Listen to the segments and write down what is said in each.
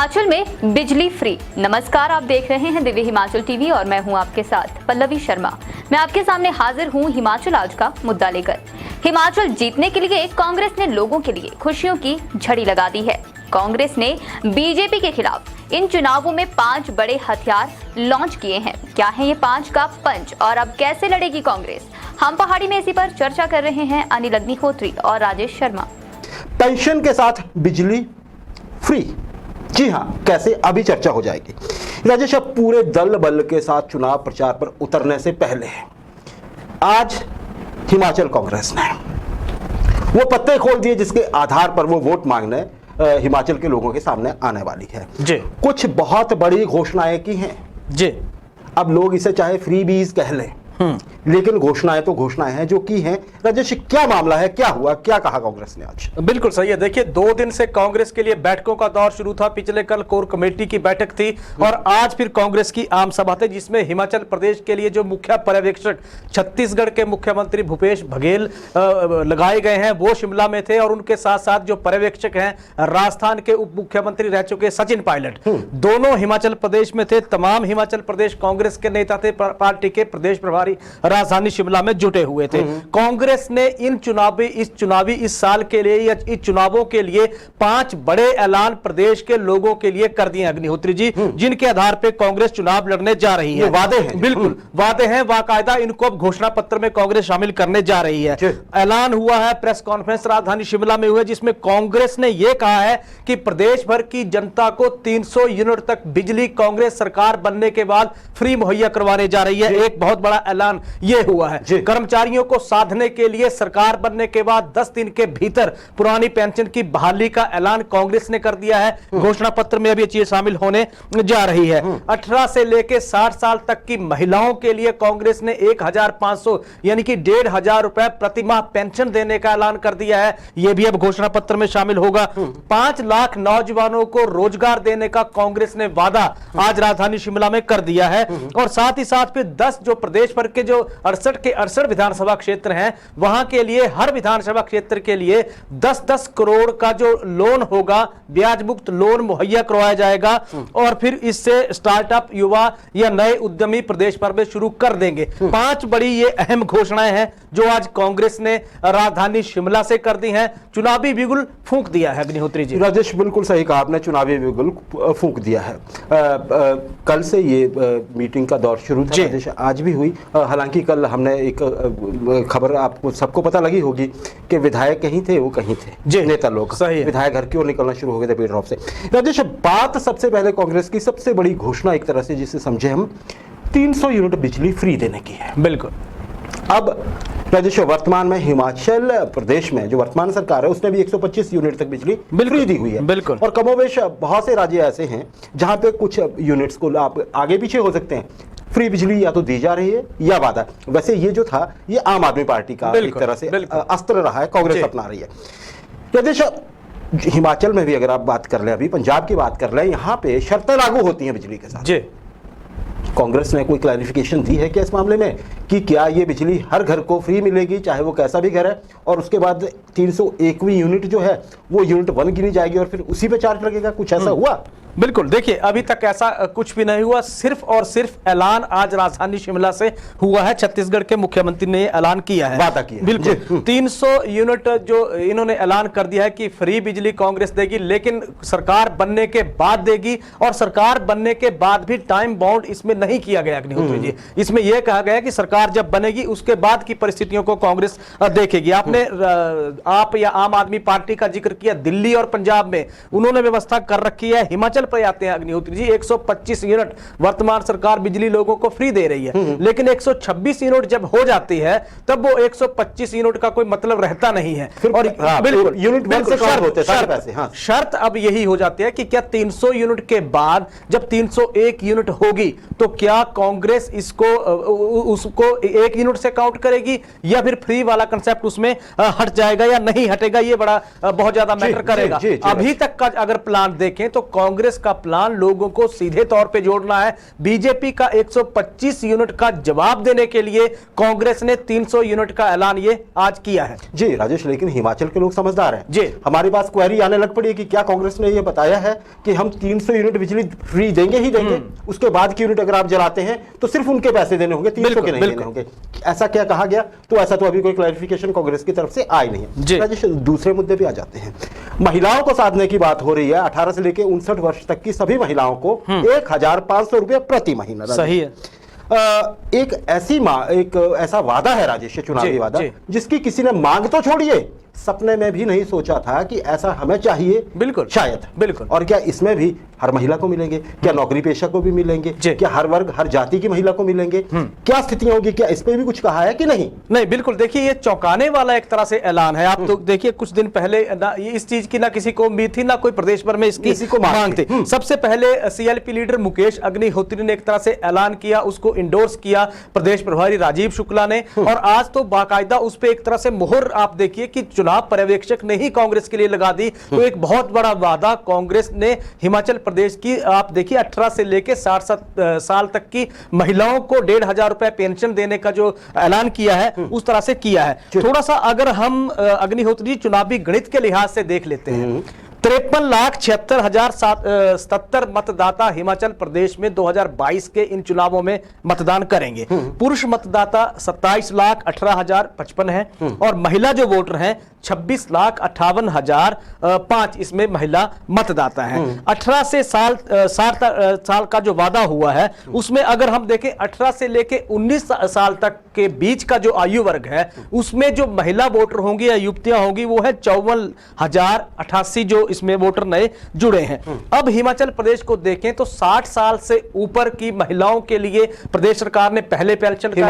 हिमाचल में बिजली फ्री। नमस्कार, आप देख रहे हैं दिव्य हिमाचल टीवी और मैं हूं आपके साथ पल्लवी शर्मा। मैं आपके सामने हाजिर हूं हिमाचल आज का मुद्दा लेकर। हिमाचल जीतने के लिए कांग्रेस ने लोगों के लिए खुशियों की झड़ी लगा दी है। कांग्रेस ने बीजेपी के खिलाफ इन चुनावों में 5 बड़े हथियार लॉन्च किए हैं। क्या है ये 5 का पंच और अब कैसे लड़ेगी कांग्रेस? हम पहाड़ी में इसी पर चर्चा कर रहे हैं अनिल अग्निहोत्री और राजेश शर्मा। पेंशन के साथ बिजली फ्री, जी हां, कैसे, अभी चर्चा हो जाएगी। राजेश, अब पूरे दल बल के साथ चुनाव प्रचार पर उतरने से पहले आज हिमाचल कांग्रेस ने वो पत्ते खोल दिए जिसके आधार पर वो वोट मांगने हिमाचल के लोगों के सामने आने वाली है। जी, कुछ बहुत बड़ी घोषणाएं की हैं। जी, अब लोग इसे चाहे फ्री बीज कह लें, लेकिन घोषणाएं तो घोषणाएं हैं जो की हैं। राजेश, क्या मामला है, क्या हुआ, क्या कहा कांग्रेस ने आज? बिल्कुल सही है। देखिए, 2 दिन से कांग्रेस के लिए बैठकों का दौर शुरू था। पिछले कल कोर कमेटी की बैठक थी और आज फिर कांग्रेस की आम सभा थी, जिसमें हिमाचल प्रदेश के लिए जो मुख्य पर्यवेक्षक छत्तीसगढ़ के मुख्यमंत्री भूपेश बघेल लगाए गए हैं वो शिमला में थे और उनके साथ साथ जो पर्यवेक्षक हैं राजस्थान के उप मुख्यमंत्री रह चुके सचिन पायलट, दोनों हिमाचल प्रदेश में थे। तमाम हिमाचल प्रदेश कांग्रेस के नेता थे, पार्टी के प्रदेश प्रभारी राजधानी शिमला में जुटे हुए थे। कांग्रेस ने इस साल के लिए या इस चुनावों के लिए 5 बड़े ऐलान प्रदेश के लोगों के लिए कर दिए अग्निहोत्री जी, जिनके आधार पर कांग्रेस चुनाव लड़ने जा रही है। वादे हैं, बिल्कुल वादे हैं, बाकायदा इनको अब घोषणा पत्र में कांग्रेस शामिल करने जा रही है। ऐलान हुआ है, प्रेस कॉन्फ्रेंस राजधानी शिमला में हुआ, जिसमें कांग्रेस ने यह कहा है कि प्रदेश भर की जनता को 300 यूनिट तक बिजली कांग्रेस सरकार बनने के बाद फ्री मुहैया करवाने जा रही है। एक बहुत बड़ा ऐलान यह हुआ है। कर्मचारियों को साधने के लिए सरकार बनने के बाद 10 दिन के भीतर पुरानी पेंशन की बहाली का ऐलान कांग्रेस ने कर दिया है। घोषणा पत्र में अब ये चीज शामिल होने जा रही है। 18 से लेकर 60 साल तक की महिलाओं के लिए कांग्रेस ने 1500 यानी कि 1500 रुपए प्रतिमाह पेंशन देने का ऐलान कर दिया है। यह भी अब घोषणा पत्र में शामिल होगा। 5 लाख नौजवानों को रोजगार देने का कांग्रेस ने वादा आज राजधानी शिमला में कर दिया है और साथ ही साथ फिर 10 जो प्रदेश भर के जो 68 विधानसभा क्षेत्र हैं वहां के लिए हर विधानसभा क्षेत्र के लिए 10-10 करोड़ का जो लोन होगा, ब्याज मुक्त लोन मुहैया करवाया जाएगा और फिर इससे स्टार्टअप, युवा या नए उद्यमी प्रदेश भर में शुरू कर देंगे। 5 बड़ी ये अहम घोषणाएं हैं जो आज कांग्रेस ने राजधानी शिमला से कर दी हैं। चुनावी बिगुल फूंक दिया है अग्निहोत्री जी। राजेश, बिल्कुल सही कहा आपने, चुनावी बिगुल फूंक दिया है। कल से ये मीटिंग का दौर शुरू था राजेश, आज भी हुई। हालांकि कल हमने एक खबर आपको सबको पता लगी होगी कि विधायक कहीं थे, वो कहीं थे, नेता लोग, विधायक घर की ओर निकलना शुरू हो गए थे पेड़ ड्रॉप से। राजेश, बात सबसे पहले कांग्रेस की सबसे बड़ी घोषणा एक तरह से जिसे समझे हम 300 यूनिट बिजली फ्री देने की है। बिल्कुल। अब राजेश, वर्तमान में हिमाचल प्रदेश में जो वर्तमान सरकार है उसने भी 125 यूनिट तक बिजली फ्री दी हुई है। बिल्कुल। और कमोबेश बहुत से राज्य ऐसे हैं जहां पे कुछ यूनिट्स को आप आगे पीछे हो सकते हैं, फ्री बिजली या तो दी जा रही है या वादा। वैसे ये जो था ये आम आदमी पार्टी का एक तरह से अस्त्र रहा है, कांग्रेस अपना रही है। राजेश, हिमाचल में भी अगर आप बात कर लें, अभी पंजाब की बात कर लें, यहाँ पे शर्तें लागू होती हैं बिजली के साथ। जी, कांग्रेस ने कोई क्लैरिफिकेशन दी है क्या इस मामले में कि क्या ये बिजली हर घर को फ्री मिलेगी, चाहे वो कैसा भी घर है, और उसके बाद 301वीं यूनिट जो है वो यूनिट 1 गिनी जाएगी और फिर उसी पे चार्ज लगेगा? कुछ ऐसा हुआ? बिल्कुल। देखिए, अभी तक ऐसा कुछ भी नहीं हुआ, सिर्फ और सिर्फ ऐलान आज राजधानी शिमला से हुआ है। छत्तीसगढ़ के मुख्यमंत्री ने ऐलान किया है, वादा किया। बिल्कुल। 300 यूनिट जो इन्होंने ऐलान कर दिया है कि फ्री बिजली कांग्रेस देगी, लेकिन सरकार बनने के बाद देगी और सरकार बनने के बाद भी टाइम बाउंड इसमें नहीं किया गया अग्निहोत्री जी। इसमें यह कहा गया कि सरकार जब बनेगी उसके बाद की परिस्थितियों को कांग्रेस देखेगी। आपने आप या आम आदमी पार्टी का जिक्र किया, दिल्ली और पंजाब में उन्होंने व्यवस्था कर रखी है। हिमाचल पर आते हैं अग्निहोत्री जी, 125 यूनिट वर्तमान सरकार बिजली लोगों को फ्री दे रही है, लेकिन 126 यूनिट जब हो जाती है तब वो 125 यूनिट का कोई मतलब रहता नहीं है। और बिल्कुल यूनिट शर्त अब यही हो जाती है कि क्या 300 यूनिट के बाद जब 301 यूनिट होगी तो क्या कांग्रेस उसको 1 यूनिट से काउंट करेगी या फिर फ्री वाला कंसेप्ट उसमें हट जाएगा या नहीं हटेगा? ये बड़ा बहुत ज्यादा मैटर करेगा। अभी तक का अगर प्लान देखें तो कांग्रेस कांग्रेस का प्लान लोगों को सीधे तौर पे जोड़ना है। बीजेपी का 125 यूनिट का जवाब देने के लिए कांग्रेस ने 300 यूनिट का ऐलान ये आज किया है। जी राजेश, लेकिन हिमाचल के लोग समझदार हैं। जी, हमारे पास क्वेरी आने लग पड़ी है कि क्या कांग्रेस ने ये बताया है कि हम 300 यूनिट बिजली फ्री देंगे ही देंगे, उसके बाद की यूनिट अगर आप जलाते हैं तो सिर्फ उनके पैसे देने होंगे, 300 के नहीं देने होंगे। ऐसा क्या कहा गया? तो ऐसा तो अभी कोई क्लैरिफिकेशन कांग्रेस की तरफ से आई नहीं है। राजेश, दूसरे मुद्दे पे आ जाते हैं। महिलाओं को साधने की बात हो रही है। 18 से लेकर 59 वर्ष तक की सभी महिलाओं को 1500 रुपए प्रति महीना। सही है। एक ऐसा वादा है राजेश, चुनावी वादा, जिसकी किसी ने मांग तो छोड़िए, सपने में भी नहीं सोचा था कि ऐसा हमें चाहिए। बिल्कुल, शायद। बिल्कुल। और क्या इसमें भी हर महिला को मिलेंगे? क्या नौकरी पेशा को भी मिलेंगे? क्या हर वर्ग हर जाति की महिला को मिलेंगे? क्या स्थितियां होगी? क्या इस पे भी कुछ कहा है कि नहीं? नहीं, बिल्कुल। देखिए, ये चौंकाने वाला एक तरह से ऐलान है। आप तो देखिए, कुछ दिन पहले इस चीज की ना किसी को उम्मीद थी, ना कोई प्रदेश भर में इसकी मांग थी। सबसे पहले सीएलपी लीडर मुकेश अग्निहोत्री ने एक तरह से ऐलान किया, उसको इंडोर्स किया प्रदेश प्रभारी राजीव शुक्ला ने, और आज तो बाकायदा उस पर एक तरह से मोहर आप देखिए कि चुनाव पर्यवेक्षक ने ही कांग्रेस के लिए लगा दी। तो एक बहुत बड़ा वादा कांग्रेस ने हिमाचल प्रदेश की, आप देखिए 18 से लेकर 60 साल तक की महिलाओं को 1500 रुपए पेंशन देने का जो ऐलान किया है, उस तरह से किया है। थोड़ा सा अगर हम अग्निहोत्री चुनावी गणित के लिहाज से देख लेते हैं, 53,76,077 मतदाता हिमाचल प्रदेश में 2022 के इन चुनावों में मतदान करेंगे। पुरुष मतदाता 27,18,055 है और महिला जो वोटर हैं 26,58,005 इसमें महिला मतदाता हैं। 18 से 60 साल का जो वादा हुआ है, उसमें अगर हम देखें 18 से लेके 19 साल तक के बीच का जो आयु वर्ग है, उसमें जो महिला वोटर होंगी या युवतियां होंगी वो है 54,088 जो इसमें वोटर नए जुड़े हैं। अब हिमाचल प्रदेश को देखें तो 60 साल से ऊपर की महिलाओं के लिए प्रदेश सरकार ने पहले पेंशन का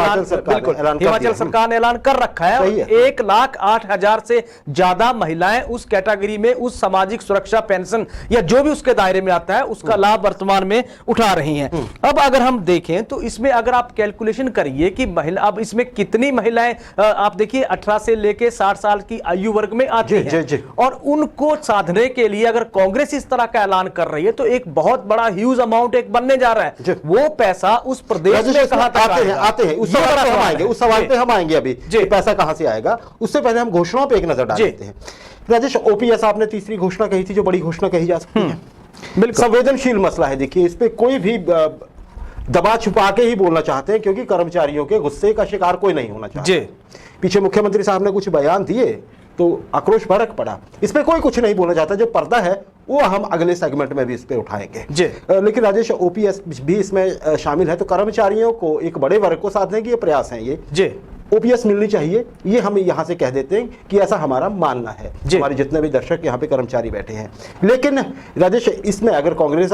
हिमाचल सरकार ने ऐलान कर रखा है। 1,08,000 से ज्यादा महिलाएं उस कैटेगरी में उस सामाजिक सुरक्षा पेंशन या जो भी उसके दायरे में आता है उसका लाभ वर्तमान में उठा रही हैं। अब अगर हम देखें तो इसमें अगर आप कैलकुलेशन करिए कि महिला, अब इसमें कितनी महिलाएं आप देखिए 18 से लेके 60 साल की आयु वर्ग में आती हैं, और उनको साधने के लिए अगर कांग्रेस इस तरह का ऐलान कर रही है तो एक बहुत बड़ा ह्यूज अमाउंट एक बनने जा रहा है। वो पैसा उस प्रदेश में कहां तक आते हैं उस सवाल पे हम आएंगे अभी, पैसा कहां से आएगा। उससे पहले हम घोषणाओं पे एक नजर डाल देते हैं। राजेश, ओपीएस आपने तीसरी घोषणा कही थी, जो बड़ी घोषणा कही जा सकती है। संवेदनशील मसला है। देखिए, इस पे कोई भी दबा छुपा के ही बोलना चाहते हैं, क्योंकि कर्मचारियों के गुस्से का शिकार कोई नहीं होना चाहता। पीछे मुख्यमंत्री साहब ने कुछ बयान दिए तो आक्रोश भड़क पड़ा। इस पे कोई कुछ नहीं बोलना चाहता। जो पर्दा है वो हम अगले सेगमेंट में भी इस पे उठाएंगे। लेकिन राजेश, ओपीएस भी इसमें शामिल है, तो कर्मचारियों को, एक बड़े वर्ग को साधने के प्रयास हैं ये। ओपीएस मिलनी चाहिए, ये हम यहां से कह देते हैं कि ऐसा हमारा मानना है। हमारे जितने भी दर्शक यहाँ पे कर्मचारी बैठे हैं। लेकिन राजेश, इसमें अगर कांग्रेस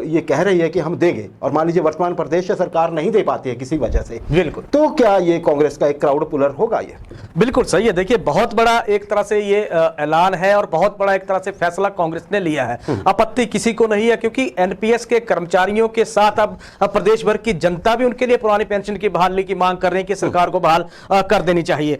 ये कह रही है कि हम देंगे, और मान लीजिए वर्तमान प्रदेश सरकार नहीं दे पाती है किसी वजह से, बिल्कुल, तो क्या ये कांग्रेस का एक क्राउड पुलर होगा? ये बिल्कुल सही है। देखिए, बहुत बड़ा एक तरह से ये ऐलान है और बहुत बड़ा एक तरह से फैसला कांग्रेस ने लिया है। आपत्ति किसी को नहीं है, क्योंकि एनपीएस के कर्मचारियों के साथ अब प्रदेश भर की जनता भी उनके लिए पुरानी पेंशन की बहाली की मांग कर रहे हैं कि सरकार को बहाल कर देनी चाहिए।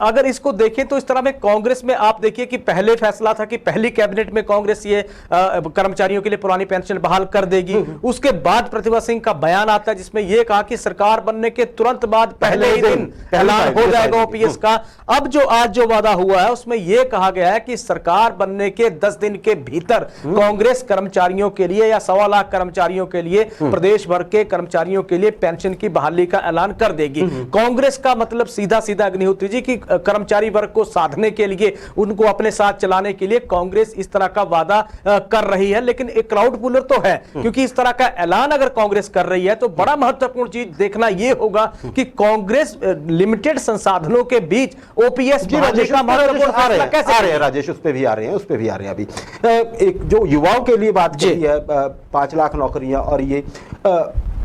अगर इसको देखें तो इस तरह में कांग्रेस में आप देखिए कि पहले फैसला था कि पहली कैबिनेट में कांग्रेस ये कर्मचारियों के लिए पुरानी पेंशन बहाल कर देगी। उसके बाद प्रतिभा सिंह का बयान आता है जिसमें यह कहा कि सरकार बनने के तुरंत बाद पहले ही दिन ऐलान हो जाएगा ओपीएस का। अब जो आज जो वादा हुआ है उसमें यह कहा गया है कि सरकार बनने के 10 दिन के भीतर कांग्रेस कर्मचारियों के लिए या 1.25 लाख कर्मचारियों के लिए, प्रदेश भर के कर्मचारियों के लिए पेंशन की बहाली का ऐलान कर देगी। कांग्रेस का मतलब सीधा सीधा अग्निहोत्री जी की कर्मचारी वर्ग को साधने के लिए, उनको अपने साथ चलाने के लिए कांग्रेस इस तरह का वादा कर रही है। लेकिन एक क्राउड पुलर तो है, क्योंकि इस तरह का ऐलान अगर कांग्रेस कर रही है तो बड़ा महत्वपूर्ण चीज देखना यह होगा कि कांग्रेस लिमिटेड संसाधनों के बीच ओपीएस का महत्वपूर्ण फैसला कैसे आ रहे हैं। राजेश, उस पे भी आ रहे हैं अभी। एक जो युवाओं के लिए बात की है, 5 लाख नौकरियां, और ये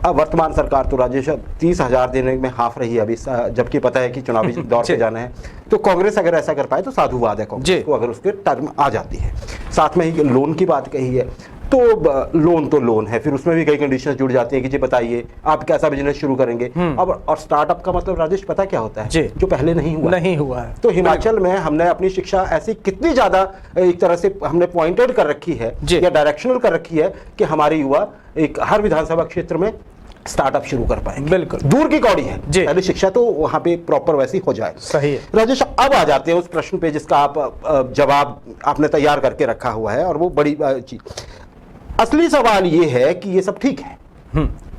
अब वर्तमान सरकार तो राजेश 30,000 देने में हाफ रही है अभी, जबकि पता है कि चुनावी दौर से जाना है। तो कांग्रेस अगर ऐसा कर पाए तो साधुवाद है कांग्रेस को, अगर उसके टर्म आ जाती है। साथ में ही लोन की बात कही है, तो लोन है, फिर उसमें भी कई कंडीशंस जुड़ जाती हैं कि जी बताइए आप कैसा बिजनेस शुरू करेंगे। अब और स्टार्टअप का मतलब राजेश पता क्या होता है, जो पहले नहीं हुआ है। तो हिमाचल में हमने अपनी शिक्षा ऐसी कितनी ज्यादा एक तरह से हमने पॉइंटेड कर रखी है या डायरेक्शनल कर रखी है कि हमारे युवा एक हर विधानसभा क्षेत्र में स्टार्टअप शुरू कर पाएंगे। बिल्कुल दूर की कौड़ी है, पहले शिक्षा तो वहां पे प्रॉपर वैसी हो जाए। सही है राजेश, अब आ जाते हैं उस प्रश्न पे जिसका आप जवाब आपने तैयार करके रखा हुआ है, और वो बड़ी चीज, असली सवाल ये है कि ये सब ठीक है,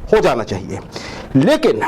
हो जाना चाहिए, लेकिन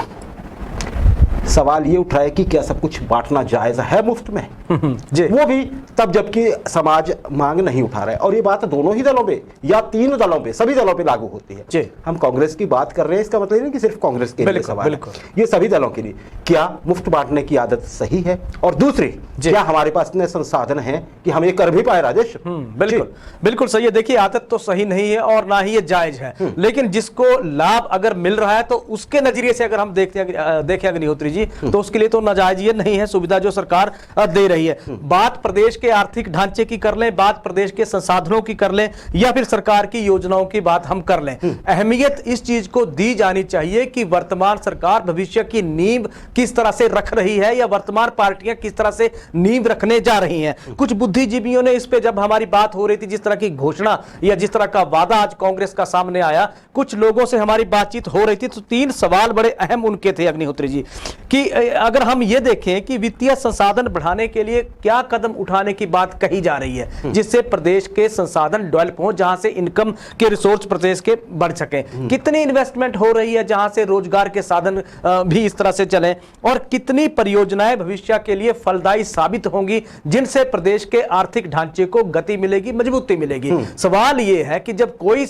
सवाल ये उठ रहा है कि क्या सब कुछ बांटना जायज है मुफ्त में? वो भी तब जबकि समाज मांग नहीं उठा रहा है, और ये बात दोनों ही दलों पे या तीन दलों पे, सभी दलों पे लागू होती है। हम कांग्रेस की बात कर रहे हैं, इसका मतलब नहीं कि सिर्फ कांग्रेस के लिए सवाल है, ये सभी दलों के लिए। क्या मुफ्त बांटने की आदत सही है? और दूसरी, क्या हमारे पास इतने संसाधन हैं कि हम ये कर भी पाए? राजेश बिल्कुल सही है। देखिए, आदत तो सही नहीं है और ना ही ये जायज है, लेकिन जिसको लाभ अगर मिल रहा है तो उसके नजरिए से अगर हम देखें अग्निहोत्री जी, तो उसके लिए तो नाजायज ये नहीं है सुविधा जो सरकार दे रही है। बात प्रदेश के आर्थिक ढांचे की कर लें, बात प्रदेश के संसाधनों की कर लें, या फिर सरकार की योजनाओं की बात हम कर लें, अहमियत इस चीज को दी जानी चाहिए कि वर्तमान सरकार भविष्य की नींव किस तरह से रख रही है, या वर्तमान पार्टियां किस तरह से नींव रखने जा रही हैं। कुछ बुद्धिजीवियों ने इस पे, जब हमारी बात हो रही थी, जिस तरह की घोषणा या जिस तरह का वादा आज कांग्रेस का सामने आया, कुछ लोगों से हमारी बातचीत हो रही थी, तो 3 सवाल बड़े अहम उनके थे अग्निहोत्री जी, कि अगर हम ये देखें कि वित्तीय संसाधन बढ़ाने के लिए क्या कदम उठाने की बात कही जा रही है, जिससे प्रदेश के संसाधन डेवलप हो, जहां से इनकम के रिसोर्स प्रदेश के बढ़ सके, कितनी इन्वेस्टमेंट हो रही है जहां से रोजगार के साधन भी इस तरह से चलें, और कितनी परियोजनाएं भविष्य के लिए फलदायी साबित होंगी, जिनसे प्रदेश के आर्थिक ढांचे को गति मिलेगी, मजबूती मिलेगी। सवाल यह है कि जब कोई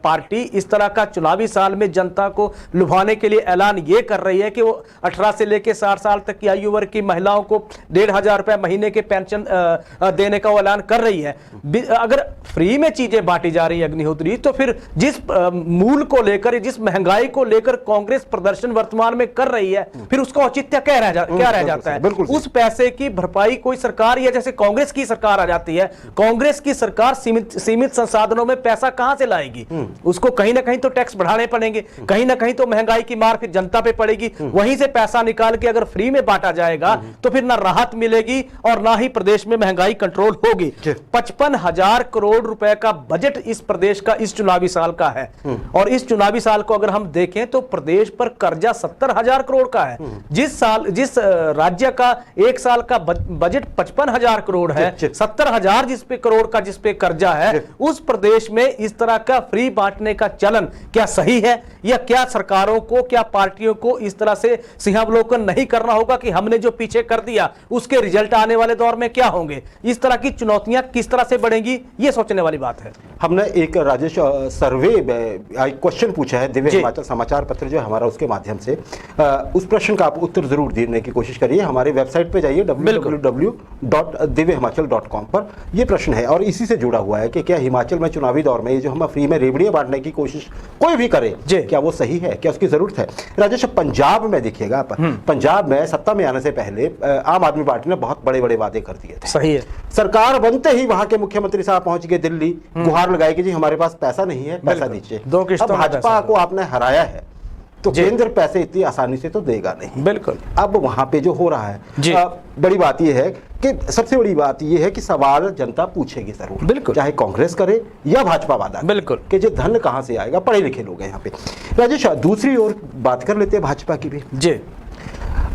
पार्टी इस तरह का चुनावी साल में जनता को लुभाने के लिए ऐलान ये कर रही है कि वो 18 से लेकर 60 साल तक की आयु वर्ग की महिलाओं को 1,500 रुपए महीने के पेंशन देने का ऐलान कर रही है, अगर फ्री में चीजें बांटी जा रही है अग्निहोत्री, तो फिर जिस मूल को लेकर, जिस महंगाई को लेकर कांग्रेस प्रदर्शन वर्तमान में कर रही है, फिर उसका औचित्य क्या रह जाता है? उस पैसे की भरपाई कोई सरकार, या जैसे कांग्रेस की सरकार आ जाती है, कांग्रेस की सरकार सीमित संसाधनों में पैसा कहां से लाएगी? उसको कहीं ना कहीं तो टैक्स बढ़ाने पड़ेंगे, कहीं ना कहीं तो महंगाई की मार फिर जनता पे पड़ेगी, वहीं से पैसा निकाल के अगर फ्री में बांटा जाएगा तो फिर ना राहत मिलेगी और ना ही प्रदेश में महंगाई कंट्रोल होगी। 55,000 करोड़ रुपए का बजट इस प्रदेश का इस चुनावी साल का है, और इस चुनावी साल को अगर हम देखें तो प्रदेश पर कर्जा 70,000 करोड़ का है। जिस राज्य का एक साल का बजट 55,000 करोड़ है, 70,000 करोड़ का जिस पे कर्जा है, उस प्रदेश में इस तरह का फ्री बांटने का चलन क्या सही है, या क्या सरकारों को, क्या पार्टियों को इस तरह से सिंहावलोकन नहीं करना होगा कि हमने जो पीछे कर दिया उसके रिजल्ट आने वाले दौर में क्या होंगे, इस तरह की चुनौतियां किस तरह से बढ़ेंगी, ये सोचने वाली बात है। हमने एक राजेश सर्वे क्वेश्चन पूछा है दिव्य हिमाचल समाचार पत्र जो हमारा, उसके माध्यम से उस प्रश्न का आप उत्तर जरूर देने की कोशिश करिए। हमारे वेबसाइट पे जाइए www.divyhimachal.com पर ये प्रश्न है, और इसी से जुड़ा हुआ है कि क्या हिमाचल में चुनावी दौर में ये जो हम फ्री में रेवड़ियां बांटने की कोशिश कोई भी करे, क्या वो सही है, क्या उसकी जरूरत है? राजेश, पंजाब में देखिएगा, पंजाब में सत्ता में आने से पहले आम आदमी पार्टी ने बहुत बड़े बड़े वादे कर दिए थे। सही है। सरकार बनते ही वहां के मुख्यमंत्री साहब पहुंच गए दिल्ली, गुहार लगाई कि जी हमारे पास पैसा नहीं है, पैसा दीजिए। अब भाजपा को आपने हराया है तो केंद्र पैसे इतनी आसानी से तो देगा नहीं। बिल्कुल। अब वहां पे जो हो रहा है, बड़ी बात यह है कि सबसे बड़ी बात यह है कि सवाल जनता पूछेगी जरूर, बिल्कुल, चाहे कांग्रेस करे या भाजपा वादा, बिल्कुल, कि जो धन कहां से आएगा, पढ़े लिखे लोग हैं यहाँ पे। राजेश, दूसरी ओर बात कर लेते हैं भाजपा की भी जी।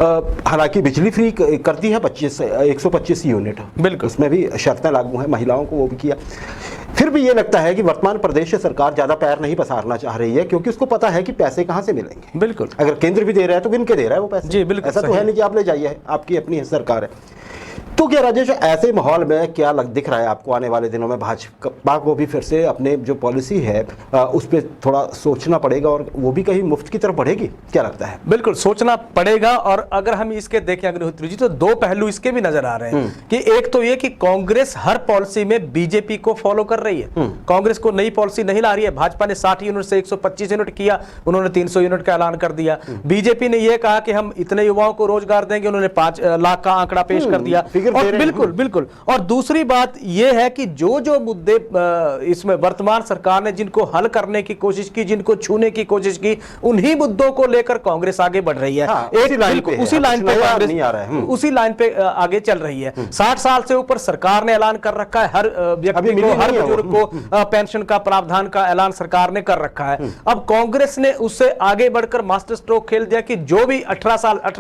हालांकि बिजली फ्री कर दी है 125 यूनिट, बिल्कुल, उसमें भी शर्तें लागू हैं, महिलाओं को वो भी किया। फिर भी ये लगता है कि वर्तमान प्रदेश सरकार ज्यादा पैर नहीं पसारना चाह रही है, क्योंकि उसको पता है कि पैसे कहां से मिलेंगे। बिल्कुल, अगर केंद्र भी दे रहा है तो गिन के दे रहा है वो पैसे जी, बिल्कुल, ऐसा तो है नहीं कि आप ले जाइए, आपकी अपनी सरकार है। तो क्या राजेश, ऐसे माहौल में क्या दिख रहा है आपको आने वाले दिनों में भाजपा को भी फिर से अपने जो पॉलिसी है उस पर थोड़ा सोचना पड़ेगा, और वो भी कहीं मुफ्त की तरफ बढ़ेगी, क्या लगता है? बिल्कुल सोचना पड़ेगा, और अगर हम इसके देखें अग्निहोत्री जी तो 2 पहलू इसके भी नजर आ रहे हैं कि एक तो ये कि कांग्रेस हर पॉलिसी में बीजेपी को फॉलो कर रही है, कांग्रेस को नई पॉलिसी नहीं ला रही है। भाजपा ने 60 यूनिट से 125 यूनिट किया, उन्होंने 300 यूनिट का ऐलान कर दिया। बीजेपी ने यह कहा कि हम इतने युवाओं को रोजगार देंगे, उन्होंने 5 लाख का आंकड़ा पेश कर दिया। फिर दे रहे हैं। बिल्कुल बिल्कुल। और दूसरी बात यह है कि जो मुद्दे इसमें वर्तमान सरकार ने जिनको हल करने की कोशिश की, जिनको छूने की कोशिश की, उन्हीं मुद्दों को लेकर कांग्रेस आगे बढ़ रही है। हाँ, उसी लाइन पे कांग्रेस उसी लाइन पे आगे चल रही है। 60 साल से ऊपर सरकार ने ऐलान कर रखा है, हर व्यक्ति को, हर बुजुर्ग को पेंशन का प्रावधान का ऐलान सरकार ने कर रखा है। अब कांग्रेस ने उससे आगे बढ़कर मास्टर स्ट्रोक खेल दिया कि जो भी 18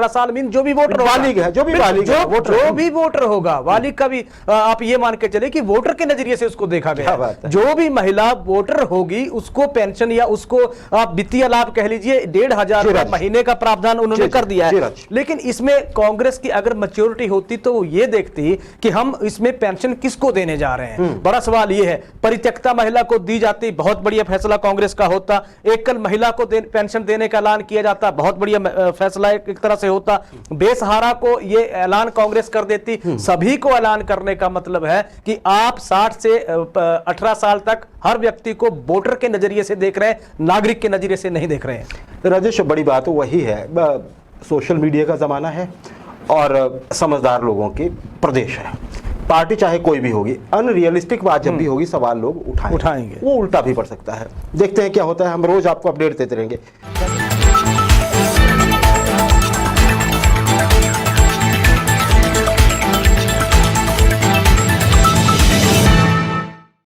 साल मीन जो भी वोटर होगा, जो भी वोटर होगा, वालिद का भी आप ये मान के चले कि वोटर के नजरिए से उसको देखा गया। जो भी महिला वोटर होगी उसको पेंशन या उसको आप वित्तीय लाभ कह लीजिए 1,500 महीने का प्रावधान उन्होंने कर दिया है। लेकिन इसमें कांग्रेस की अगर मैच्योरिटी होती तो वो ये देखती कि हम इसमें पेंशन किसको देने जा रहे हैं। बड़ा सवाल ये है, परित्यक्ता महिला को दी जाती, बहुत बढ़िया फैसला कांग्रेस का होता। एकल महिला को पेंशन देने का ऐलान किया जाता, बहुत बढ़िया फैसला एक तरह से होता। बेसहारा को ये ऐलान कांग्रेस कर देती। सभी को ऐलान करने का मतलब है कि आप 60 से 18 साल तक हर व्यक्ति को वोटर के नजरिए से देख रहे हैं, नागरिक के नजरिए से नहीं देख रहे हैं। राजेश, बड़ी बात वही है, सोशल मीडिया का जमाना है और समझदार लोगों के प्रदेश है। पार्टी चाहे कोई भी होगी, अनरियलिस्टिक बात जब भी होगी सवाल लोग उठाएंगे, वो उल्टा भी पड़ सकता है। देखते हैं क्या होता है, हम रोज आपको अपडेट देते रहेंगे।